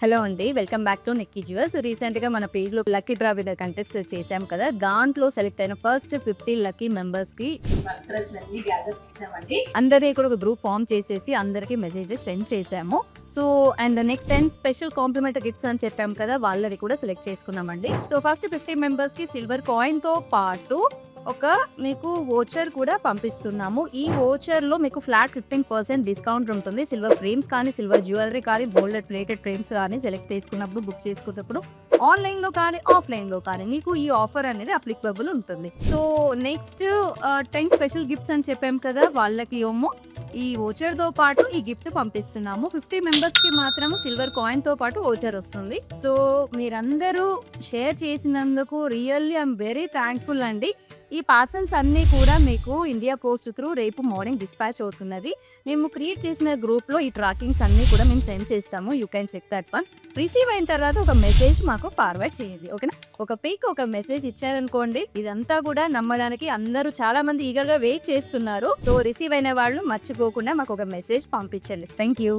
Hello అండి. Welcome back to Nikki jewels. రీసెంట్‌గా మన పేజ్‌లో లక్కీ డ్రా విన్నర్ కంటెస్ట్ చేశాం కదా! దాంట్లో సెలెక్ట్ అయిన ఫస్ట్ 50 లక్కీ మెంబర్స్‌కి డ్రెస్‌లన్నీ గ్యాదర్ చేశామండి. అందరిని కూడా ఒక గ్రూప్ ఫార్మ్ చేసేసి అందరికి మెసేజెస్ సెండ్ చేశాము. So and next 10 special complementary gifts అని చెప్పాం కదా! వాళ్ళని కూడా సెలెక్ట్ చేసుకున్నామండి. సో ఫస్ట్ 50 మెంబర్స్‌కి సిల్వర్ కాయిన్‌తో పాటు ఒక మీకు వోచర్ కూడా పంపిస్తున్నాము. ఈ వోచర్‌లో మీకు ఫ్లాట్ 15% డిస్కౌంట్ ఉంటుంది. సిల్వర్ ఫ్రేమ్స్ కానీ, సిల్వర్ జ్యువెలరీ కానీ, గోల్డ్ ప్లేటెడ్ ఫ్రేమ్స్ కానీ సెలెక్ట్ చేసుకున్నప్పుడు, బుక్ చేసుకున్నప్పుడు ఆన్‌లైన్‌లో కానీ, ఆఫ్‌లైన్‌లో కానీ మీకు ఈ ఆఫర్ అనేది అప్లికబుల్ ఉంటుంది. సో నెక్స్ట్ 10 స్పెషల్ గిఫ్ట్స్ అని చెప్పాం కదా! వాళ్ళకి ఏమో ఈ వోచర్‌తో పాటు ఈ గిఫ్ట్ పంపిస్తున్నాము. 50 మెంబర్స్‌కి మాత్రం సిల్వర్ కాయిన్‌తో పాటు వోచర్ వస్తుంది. సో మీరందరూ షేర్ చేసినందుకు రియల్లీ ఐయామ్ వెరీ థాంక్‌ఫుల్ అండి. ఈ పార్సల్స్ అన్నీ కూడా మీకు ఇండియా పోస్ట్ త్రూ రేపు మార్నింగ్ డిస్పాచ్ అవుతున్నది. మేము క్రియేట్ చేసిన గ్రూప్‌లో ఈ ట్రాకింగ్స్ అన్నీ కూడా మేము సెండ్ చేస్తాము. You can check that one. Receive అయిన తర్వాత ఒక మెసేజ్ మాకు ఫార్వర్డ్ చేయండి. ఓకేనా? ఒక పిక్, ఒక మెసేజ్ ఇచ్చారనుకోండి, ఇదంతా కూడా నమ్మడానికి అందరూ చాలా మంది ఈగర్‌గా వెయిట్ చేస్తున్నారు. సో రిసీవ్ అయిన వాళ్ళు మర్చిపోకుండా మాకు ఒక మెసేజ్ పంపించండి. Thank you.